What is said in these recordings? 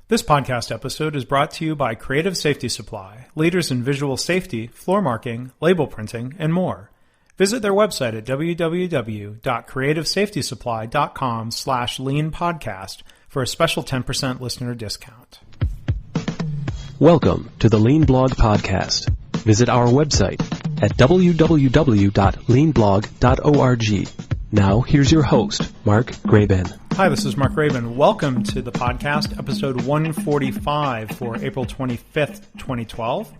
This podcast episode is brought to you by Creative Safety Supply, leaders in visual safety, floor marking, label printing, and more. Visit their website at www.creativesafetysupply.com/leanpodcast for a special 10% listener discount. Welcome to the Lean Blog Podcast. Visit our website at www.leanblog.org. Now, here's your host, Mark Graban. Hi, this is Mark Graban. Welcome to the podcast, episode 145 for April 25th, 2012.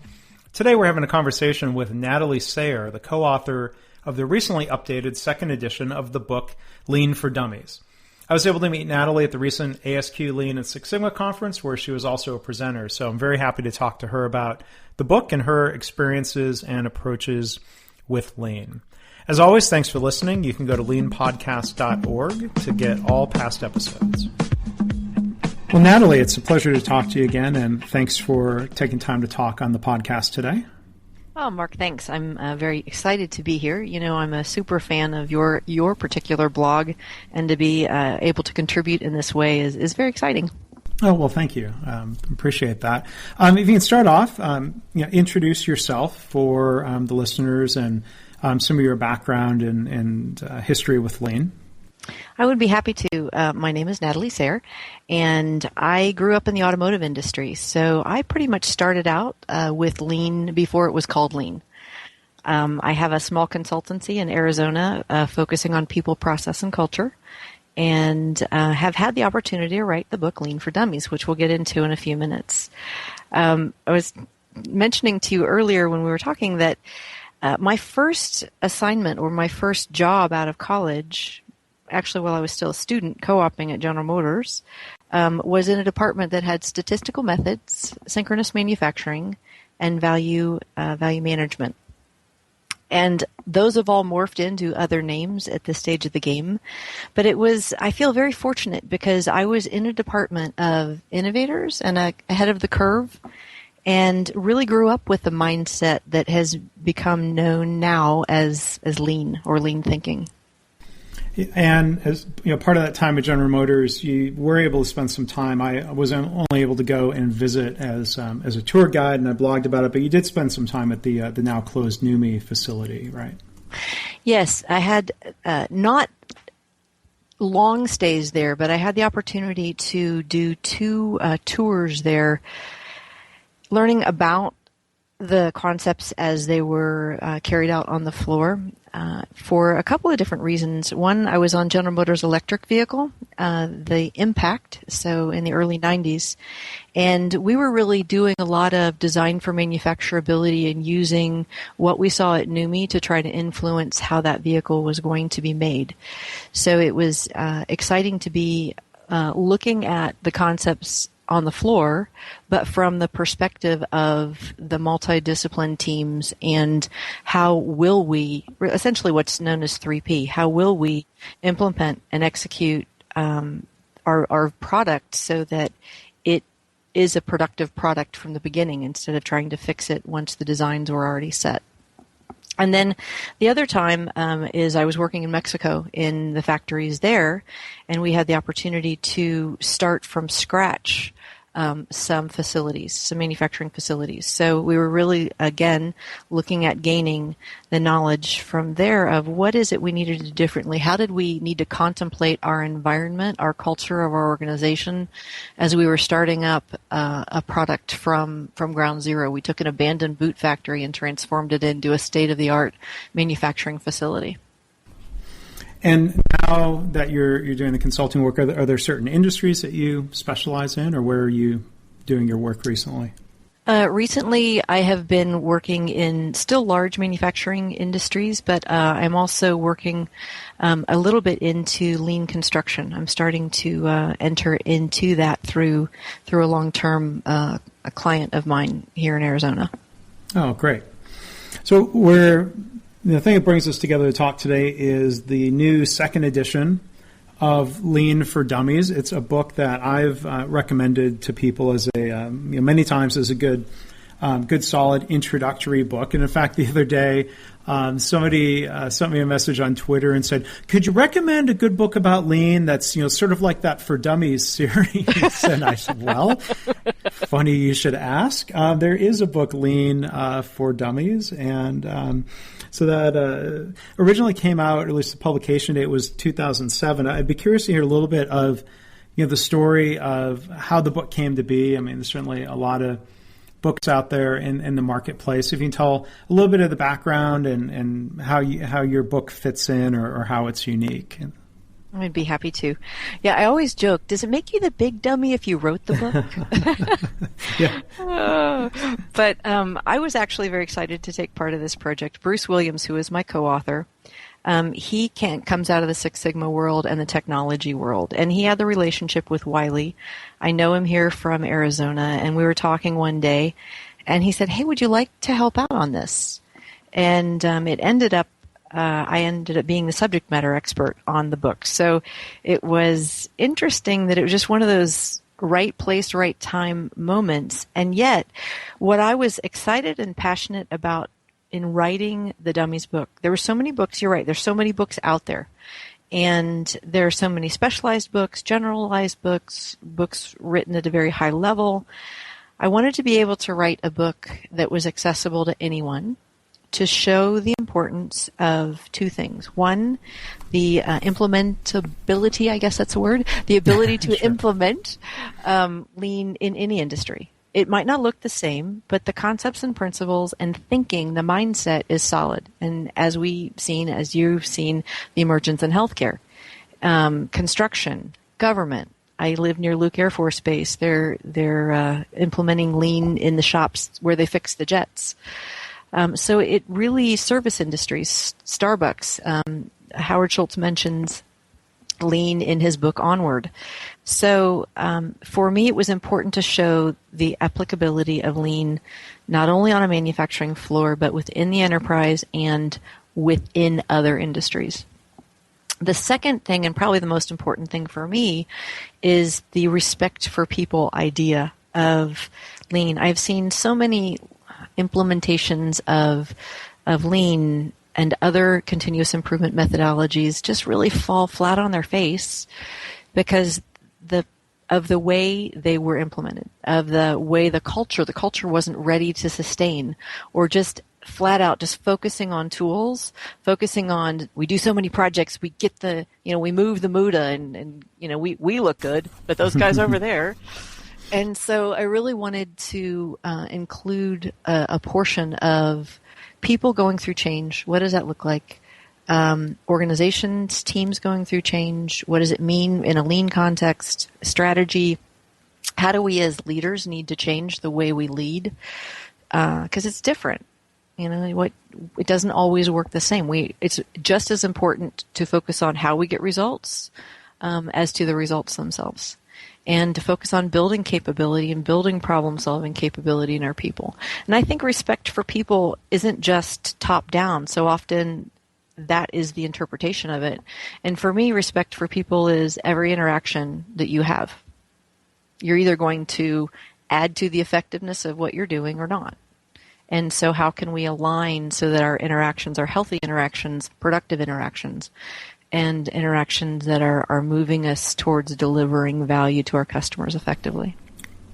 Today we're having a conversation with Natalie Sayer, the co-author of the recently updated second edition of the book Lean for Dummies. I was able to meet Natalie at the recent ASQ Lean and Six Sigma conference, where she was also a presenter, so I'm very happy to talk to her about the book and her experiences and approaches with Lean. As always, thanks for listening. You can go to leanpodcast.org to get all past episodes. Well, Natalie, it's a pleasure to talk to you again, and thanks for taking time to talk on the podcast today. Oh, Mark, thanks. I'm very excited to be here. You know, I'm a super fan of your particular blog, and to be able to contribute in this way is very exciting. Oh, well, thank you. Appreciate that. If you can start off, introduce yourself for the listeners and some of your background and history with Lean. I would be happy to. My name is Natalie Sayer, and I grew up in the automotive industry. So I pretty much started out with Lean before it was called Lean. I have a small consultancy in Arizona focusing on people, process, and culture, and have had the opportunity to write the book Lean for Dummies, which we'll get into in a few minutes. I was mentioning to you earlier when we were talking that my first assignment or my first job out of college, actually while I was still a student co-oping at General Motors, was in a department that had statistical methods, synchronous manufacturing, and value management. And those have all morphed into other names at this stage of the game. But I feel very fortunate because I was in a department of innovators and ahead of the curve, and really grew up with the mindset that has become known now as Lean or Lean thinking. And as part of that time at General Motors, you were able to spend some time. I was only able to go and visit as a tour guide, and I blogged about it. But you did spend some time at the now closed NUMMI facility, right? Yes, I had not long stays there, but I had the opportunity to do two tours there, learning about the concepts as they were carried out on the floor for a couple of different reasons. One, I was on General Motors' electric vehicle, the Impact, so in the early 90s, and we were really doing a lot of design for manufacturability and using what we saw at NUMMI to try to influence how that vehicle was going to be made. So it was exciting to be looking at the concepts on the floor, but from the perspective of the multidiscipline teams and how will we, essentially what's known as 3P, how will we implement and execute our product so that it is a productive product from the beginning instead of trying to fix it once the designs were already set. And then the other time is I was working in Mexico in the factories there, and we had the opportunity to start from scratch some facilities, some manufacturing facilities. So we were really, again, looking at gaining the knowledge from there of what is it we needed to do differently. How did we need to contemplate our environment, our culture of our organization as we were starting up a product from ground zero. We took an abandoned boot factory and transformed it into a state-of-the-art manufacturing facility. And now that you're doing the consulting work, are there certain industries that you specialize in, or where are you doing your work recently? Recently, I have been working in still large manufacturing industries, but I'm also working a little bit into lean construction. I'm starting to enter into that through a long-term a client of mine here in Arizona. Oh, great. So the thing that brings us together to talk today is the new second edition of Lean for Dummies. It's a book that I've recommended to people as many times as a good good, solid introductory book. And in fact, the other day, somebody sent me a message on Twitter and said, "Could you recommend a good book about lean that's sort of like that For Dummies series?" And I said, "Well, funny you should ask. There is a book, Lean, for Dummies, and so that originally came out, at least the publication date was 2007. I'd be curious to hear a little bit of the story of how the book came to be. I mean, there's certainly a lot of books out there in the marketplace. If you can tell a little bit of the background and how your book fits in or how it's unique. I'd be happy to. Yeah, I always joke, does it make you the big dummy if you wrote the book? Yeah. But I was actually very excited to take part of this project. Bruce Williams, who is my co-author, he comes out of the Six Sigma world and the technology world, and he had the relationship with Wiley. I know him here from Arizona, and we were talking one day, and he said, "Hey, would you like to help out on this?" And it ended up, I ended up being the subject matter expert on the book. So it was interesting that it was just one of those right place, right time moments. And yet, what I was excited and passionate about in writing the Dummies book, there were so many books, you're right, there's so many books out there. And there are so many specialized books, generalized books, books written at a very high level. I wanted to be able to write a book that was accessible to anyone, to show the importance of two things. One, the implementability, I guess that's a word, the ability to Sure. implement lean in any industry. It might not look the same, but the concepts and principles and thinking, the mindset is solid. And as you've seen, the emergence in healthcare, construction, government. I live near Luke Air Force Base. They're implementing lean in the shops where they fix the jets. So it really, service industries, Starbucks, Howard Schultz mentions lean in his book Onward. So for me, it was important to show the applicability of lean not only on a manufacturing floor, but within the enterprise and within other industries. The second thing, and probably the most important thing for me, is the respect for people idea of lean. I've seen so many implementations of lean and other continuous improvement methodologies just really fall flat on their face because of the way they were implemented, of the way the culture wasn't ready to sustain, or just flat out just focusing on tools, focusing on, we do so many projects, we get we move the Muda and we look good, but those guys over there. And so I really wanted to include a portion of people going through change. What does that look like? Organizations, teams going through change. What does it mean in a lean context? Strategy. How do we as leaders need to change the way we lead? Because it's different. It doesn't always work the same. It's just as important to focus on how we get results as to the results themselves, and to focus on building capability and building problem-solving capability in our people. And I think respect for people isn't just top-down. So often that is the interpretation of it. And for me, respect for people is every interaction that you have. You're either going to add to the effectiveness of what you're doing or not. And so how can we align so that our interactions are healthy interactions, productive interactions, and interactions that are moving us towards delivering value to our customers effectively?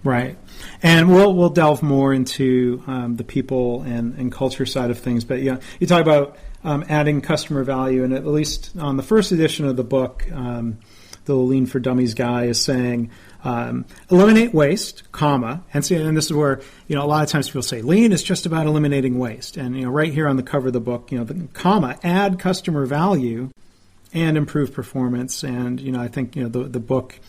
Right. And we'll delve more into the people and culture side of things. But you talk about adding customer value, and at least on the first edition of the book, the Lean for Dummies guy is saying, eliminate waste, and this is where, a lot of times people say Lean is just about eliminating waste. And, right here on the cover of the book, add customer value and improve performance. And, I think, the book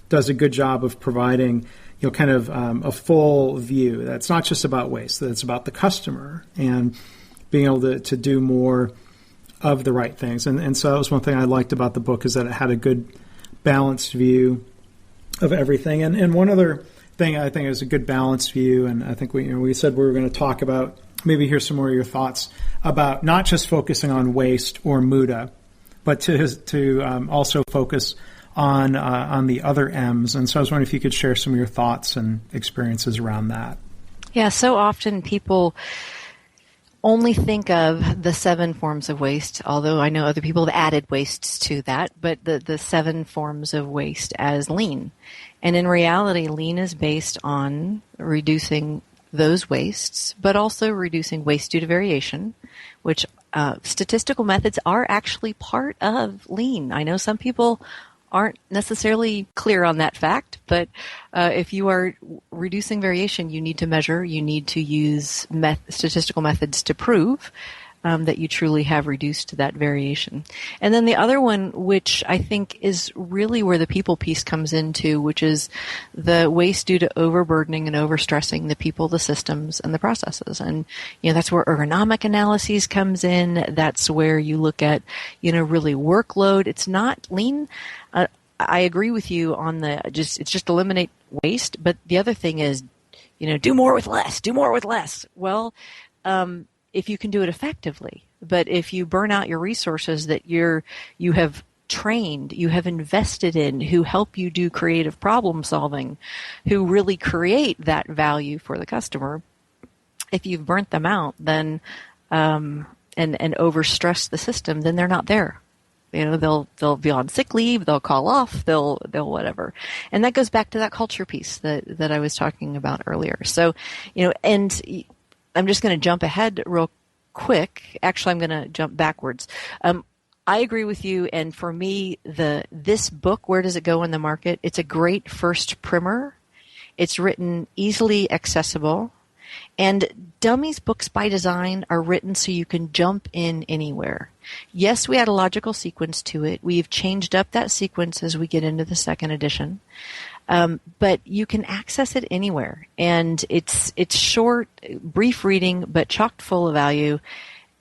does a good job of providing, kind of a full view. That's not just about waste, that it's about the customer and being able to do more of the right things. And so that was one thing I liked about the book, is that it had a good balanced view of everything. And one other thing I think is a good balanced view, and I think we said we were going to talk about, maybe hear some more of your thoughts about not just focusing on waste or Muda, but to also focus on the other M's. And so I was wondering if you could share some of your thoughts and experiences around that. Yeah, so often people only think of the 7 forms of waste, although I know other people have added wastes to that, but the 7 forms of waste as lean. And in reality, lean is based on reducing those wastes, but also reducing waste due to variation, which statistical methods are actually part of lean. I know some people aren't necessarily clear on that fact, but if you are reducing variation, you need to measure, you need to use statistical methods to prove that you truly have reduced that variation. And then the other one, which I think is really where the people piece comes into, which is the waste due to overburdening and overstressing the people, the systems, and the processes. And, that's where ergonomic analyses comes in. That's where you look at, really workload. It's not lean. I agree with you on it's just eliminate waste. But the other thing is, do more with less. Well, if you can do it effectively, but if you burn out your resources that you have trained, you have invested in, who help you do creative problem solving, who really create that value for the customer, if you've burnt them out, then and overstressed the system, then they're not there. They'll be on sick leave, they'll call off, they'll whatever. And that goes back to that culture piece that I was talking about earlier. So, and I'm just going to jump ahead real quick. Actually, I'm going to jump backwards. I agree with you. And for me, this book, Where Does It Go in the Market? It's a great first primer. It's written easily accessible. And Dummies books by design are written so you can jump in anywhere. Yes, we had a logical sequence to it. We've changed up that sequence as we get into the second edition. But you can access it anywhere. And it's short, brief reading, but chock full of value.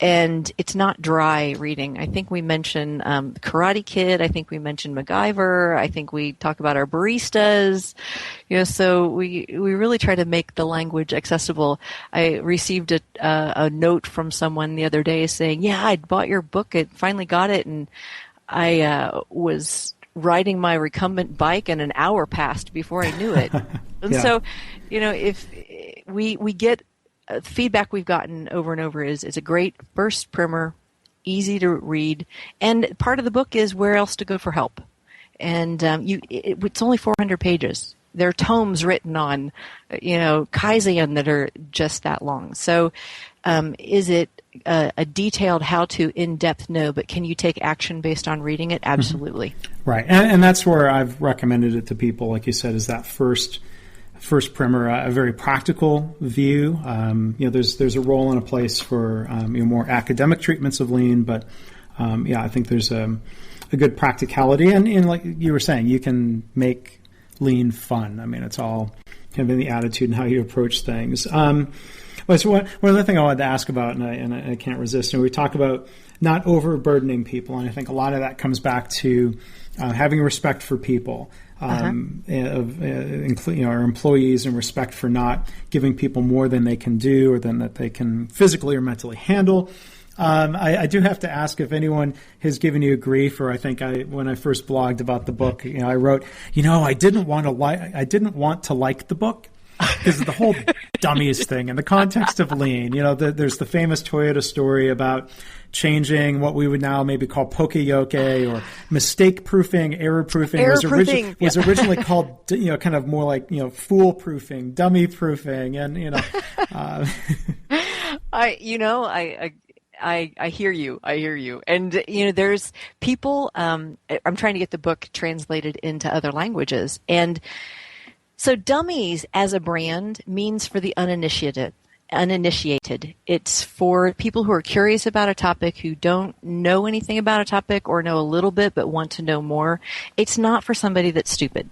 And it's not dry reading. I think we mentioned Karate Kid. I think we mentioned MacGyver. I think we talk about our baristas. So we really try to make the language accessible. I received a note from someone the other day saying, "Yeah, I bought your book. I finally got it, and I was riding my recumbent bike, and an hour passed before I knew it." And so, if we get feedback we've gotten over and over is it's a great first primer, easy to read, and part of the book is where else to go for help. And it's only 400 pages. There are tomes written on, Kaizen that are just that long. So, is it a detailed how-to in-depth? No, but can you take action based on reading it? Absolutely. Mm-hmm. Right, and that's where I've recommended it to people. Like you said, is that first primer, a very practical view. There's a role and a place for more academic treatments of lean, but I think there's a good practicality, and like you were saying, you can make lean fun. I mean, it's all kind of in the attitude and how you approach things. So one other thing I wanted to ask about, and I can't resist, we talk about not overburdening people, and I think a lot of that comes back to having respect for people. Including our employees, and respect for not giving people more than they can do or than that they can physically or mentally handle. I do have to ask if anyone has given you grief, or I think when I first blogged about the book, I wrote, I didn't want to like the book because of the whole Dummies thing in the context of lean. There's the famous Toyota story about changing what we would now maybe call poke-yoke or mistake-proofing, error-proofing. Was originally called, kind of more like, fool-proofing, dummy-proofing, and, I hear you. And, there's people, I'm trying to get the book translated into other languages. And so Dummies as a brand means for the uninitiated. It's for people who are curious about a topic, who don't know anything about a topic or know a little bit but want to know more. It's not for somebody that's stupid.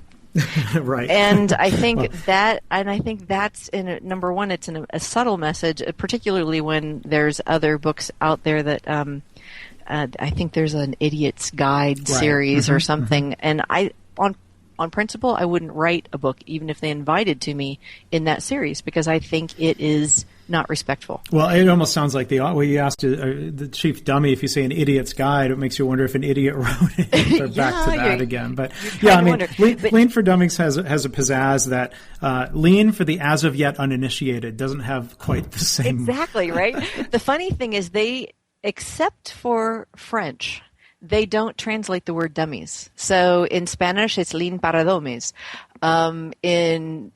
Right. And I think that's number one, it's a subtle message, particularly when there's other books out there that I think there's an Idiot's Guide series or something. And on principle, I wouldn't write a book even if they invited to me in that series, because I think it is not respectful. Well, it almost sounds like well, you asked the chief dummy, if you say an idiot's guide, it makes you wonder if an idiot wrote it. Or back to that again. But yeah, I mean, Lean for Dummies has a pizzazz that Lean for the as of yet uninitiated doesn't have quite the same. Exactly, right? The funny thing is except for French, they don't translate the word dummies. So in Spanish, it's Lean para Dummies. In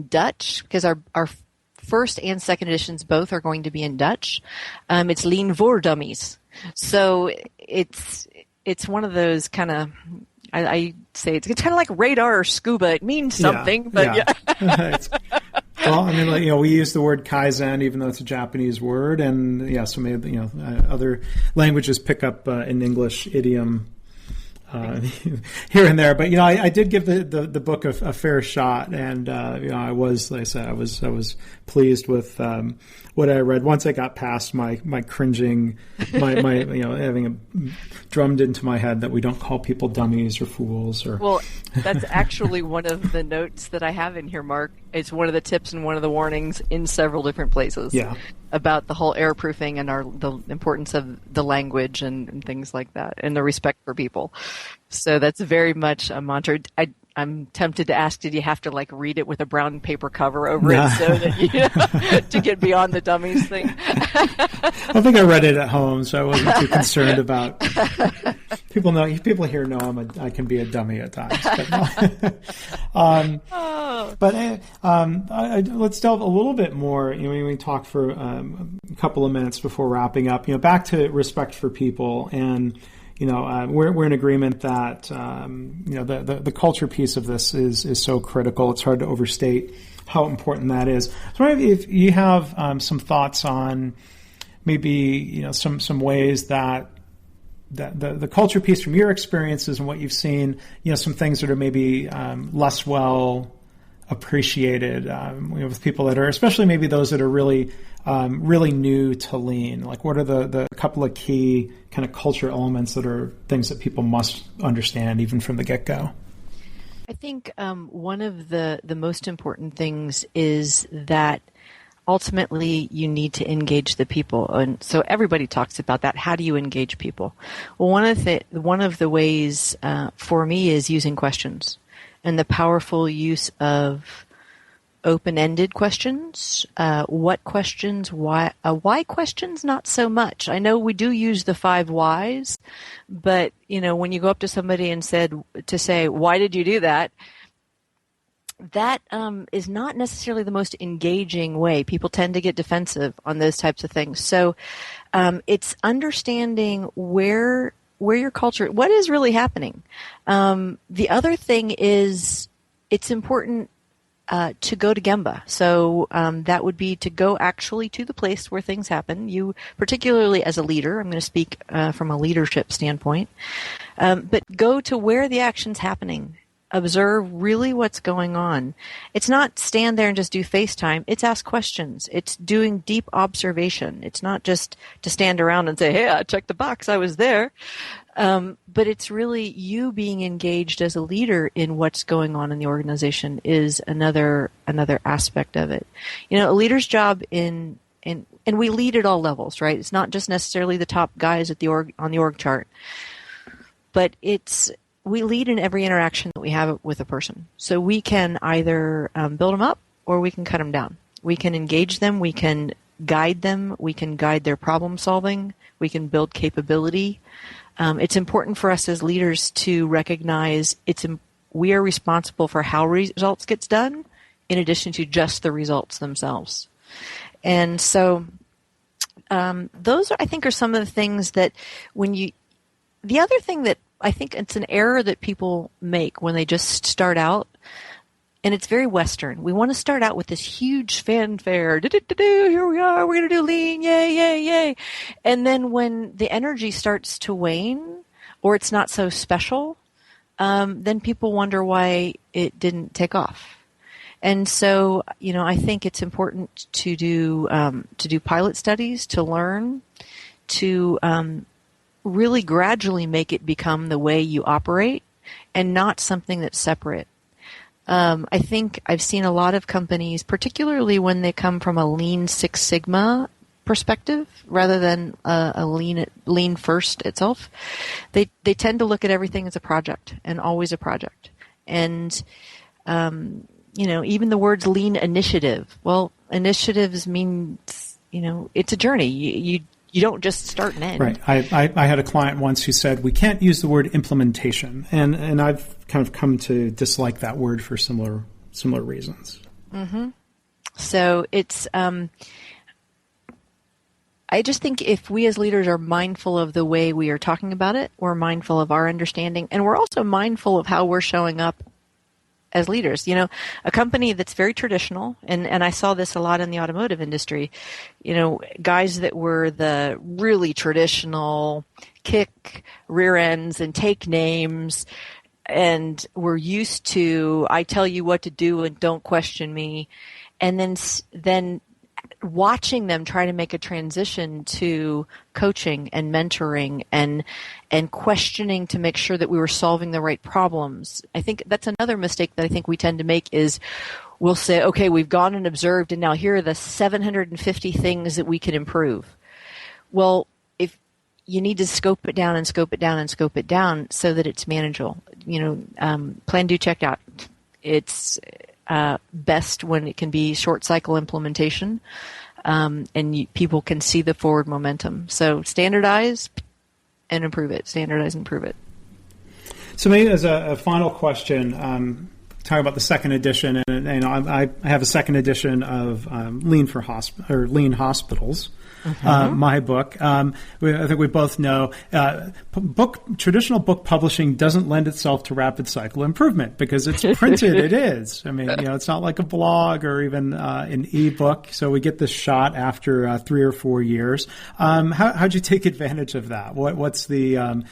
Dutch, because our first and second editions both are going to be in Dutch, it's Lean voor Dummies. So it's one of those kind of, I say it's kind of like radar or scuba. It means something, but yeah. Well, I mean, we use the word kaizen, even though it's a Japanese word, and so maybe other languages pick up an English idiom here and there. But I did give the book a fair shot, and I was, like I said, I was pleased with what I read. Once I got past my cringing, my having it drummed into my head that we don't call people dummies or fools or. Well, that's actually one of the notes that I have in here, Mark. It's one of the tips and one of the warnings in several different places. Yeah. About the whole air proofing and the importance of the language and things like that, and the respect for people. So that's very much a mantra. I'm tempted to ask, did you have to read it with a brown paper cover over it so that to get beyond the dummies thing? I think I read it at home, so I wasn't too concerned about. People here know I can be a dummy at times. But let's delve a little bit more. We talked for a couple of minutes before wrapping up. Back to respect for people, and we're in agreement that the culture piece of this is so critical. It's hard to overstate how important that is. So if you have some thoughts on maybe some ways that the culture piece from your experiences and what you've seen, some things that are maybe less well appreciated with people that are, especially maybe those that are really new to Lean. What are the couple of key kind of culture elements that are things that people must understand even from the get-go? I think one of the most important things is that ultimately you need to engage the people. And so everybody talks about that. How do you engage people? Well, one of the ways for me is using questions and the powerful use of open-ended questions. What questions? Why questions? Not so much. I know we do use the 5 whys, but when you go up to somebody and say, why did you do that? That is not necessarily the most engaging way. People tend to get defensive on those types of things. So it's understanding where your culture, what is really happening. The other thing is it's important to go to Gemba. So that would be to go actually to the place where things happen. You, particularly as a leader, I'm going to speak from a leadership standpoint, but go to where the action's happening. Observe really what's going on. It's not stand there and just do FaceTime. It's ask questions. It's doing deep observation. It's not just to stand around and say, hey, I checked the box. I was there. But it's really you being engaged as a leader in what's going on in the organization is another aspect of it. A leader's job and we lead at all levels, right? It's not just necessarily the top guys at on the org chart, but we lead in every interaction that we have with a person. So we can either build them up or we can cut them down. We can engage them. We can guide them. We can guide their problem solving. We can build capability. It's important for us as leaders to recognize we are responsible for how results gets done in addition to just the results themselves. And so those I think are some of the things that the other thing that I think it's an error that people make when they just start out, and it's very Western. We want to start out with this huge fanfare. Here we are. We're going to do Lean. Yay, yay, yay. And then when the energy starts to wane or it's not so special, then people wonder why it didn't take off. And so, I think it's important to do pilot studies, to learn, to really gradually make it become the way you operate and not something that's separate. I think I've seen a lot of companies, particularly when they come from a Lean Six Sigma perspective rather than a lean first itself, they tend to look at everything as a project and always a project. And even the words lean initiative. Well, initiatives means it's a journey. You don't just start and end. Right. I had a client once who said we can't use the word implementation, and I've kind of come to dislike that word for similar reasons. Mm-hmm. So it's. I just think if we as leaders are mindful of the way we are talking about it, we're mindful of our understanding, and we're also mindful of how we're showing up as leaders. A company that's very traditional, and I saw this a lot in the automotive industry, guys that were the really traditional kick rear ends and take names and were used to, I tell you what to do and don't question me. And then watching them try to make a transition to coaching and mentoring and questioning to make sure that we were solving the right problems. I think that's another mistake that I think we tend to make is we'll say, okay, we've gone and observed, and now here are the 750 things that we can improve. Well, if you need to scope it down and scope it down and scope it down so that it's manageable. Plan, do, check out. It's best when it can be short cycle implementation, and people can see the forward momentum. So standardize and improve it. Standardize and improve it. So maybe as a final question, talking about the second edition, and I have a second edition of Lean Hospitals. Mm-hmm. My book. I think we both know traditional book publishing doesn't lend itself to rapid cycle improvement because it's printed. It is. I mean, it's not like a blog or even an ebook. So we get this shot after 3 or 4 years. How'd you take advantage of that? What's the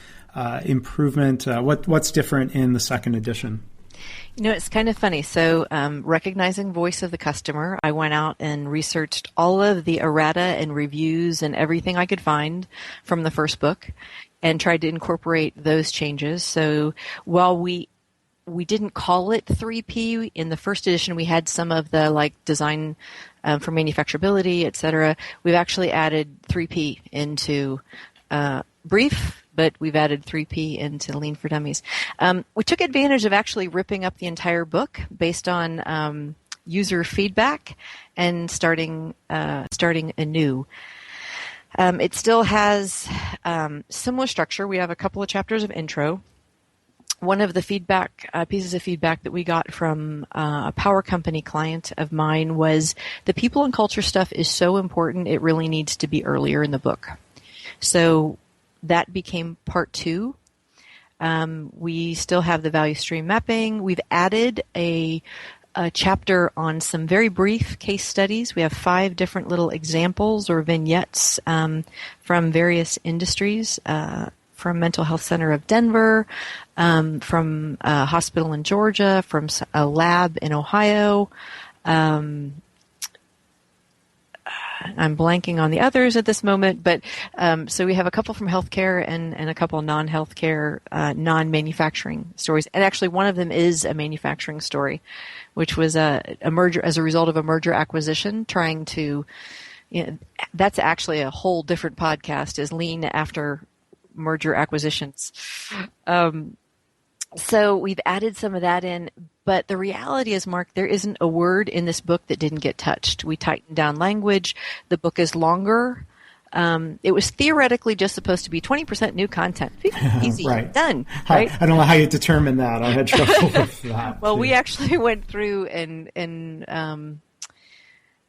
improvement? What's different in the second edition? It's kind of funny. So, recognizing voice of the customer, I went out and researched all of the errata and reviews and everything I could find from the first book and tried to incorporate those changes. So while we didn't call it 3P in the first edition, we had some of the design for manufacturability, et cetera. We've actually added 3P into brief, but we've added 3P into Lean for Dummies. We took advantage of actually ripping up the entire book based on user feedback and starting anew. It still has similar structure. We have a couple of chapters of intro. One of the pieces of feedback that we got from a power company client of mine was the people and culture stuff is so important, it really needs to be earlier in the book. So that became part 2. We still have the value stream mapping. We've added a chapter on some very brief case studies. We have 5 different little examples or vignettes from various industries, from Mental Health Center of Denver, from a hospital in Georgia, from a lab in Ohio. I'm blanking on the others at this moment, but so we have a couple from healthcare and a couple non-healthcare, non-manufacturing stories. And actually one of them is a manufacturing story, which was a merger as a result of a merger acquisition trying to, that's actually a whole different podcast, is Lean after merger acquisitions. So we've added some of that in, but the reality is, Mark, there isn't a word in this book that didn't get touched. We tightened down language. The book is longer. It was theoretically just supposed to be 20% new content. Easy, right. Done. Right? I don't know how you determined that. I had trouble with that. Well, we actually went through and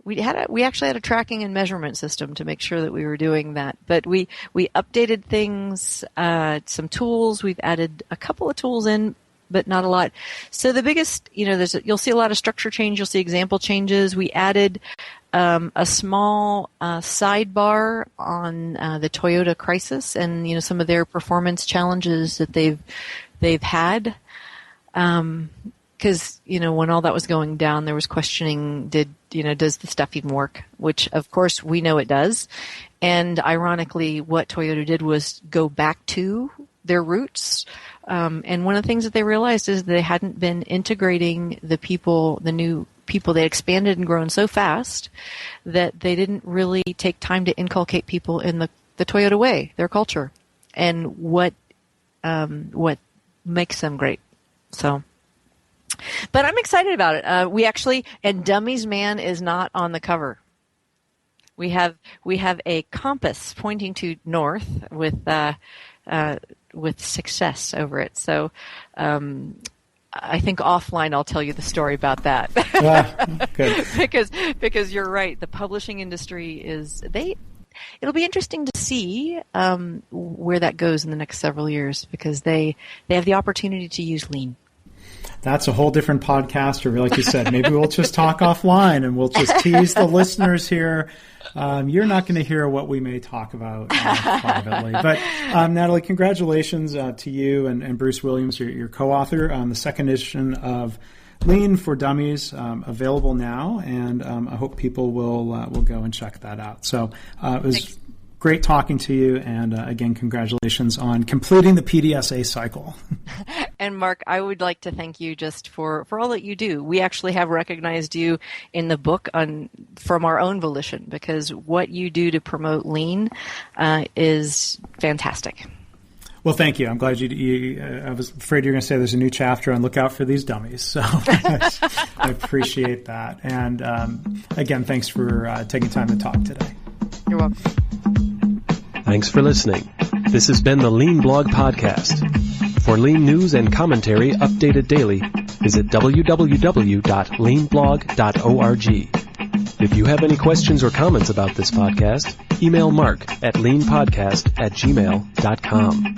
we actually had a tracking and measurement system to make sure that we were doing that. But we updated things, some tools. We've added a couple of tools in, but not a lot. So the biggest, you'll see a lot of structure change. You'll see example changes. We added a small sidebar on the Toyota Crisis and some of their performance challenges that they've had. Because when all that was going down, there was questioning: does the stuff even work? Which, of course, we know it does. And ironically, what Toyota did was go back to their roots. And one of the things that they realized is they hadn't been integrating the new people. They expanded and grown so fast that they didn't really take time to inculcate people in the Toyota way, their culture, and what makes them great. So, but I'm excited about it. We actually, and Dummies Man is not on the cover. We have a compass pointing to north with success over it. So, I think offline I'll tell you the story about that. Good. because you're right. The publishing industry it'll be interesting to see where that goes in the next several years, because they have the opportunity to use lean. That's a whole different podcast, or like you said, maybe we'll just talk offline and we'll just tease the listeners here. You're not going to hear what we may talk about privately. But Natalie, congratulations to you and Bruce Williams, your co-author on the second edition of Lean for Dummies, available now, and I hope people will go and check that out. So it was Thanks. Great talking to you, and again, congratulations on completing the PDSA cycle. And Mark, I would like to thank you just for all that you do. We actually have recognized you in the book from our own volition, because what you do to promote lean is fantastic. Well, thank you. I'm glad you I was afraid you were going to say there's a new chapter on Look Out for These Dummies. So I appreciate that. And again, thanks for taking time to talk today. You're welcome. Thanks for listening. This has been the Lean Blog Podcast. For lean news and commentary updated daily, visit www.leanblog.org. If you have any questions or comments about this podcast, email Mark at leanpodcast@gmail.com.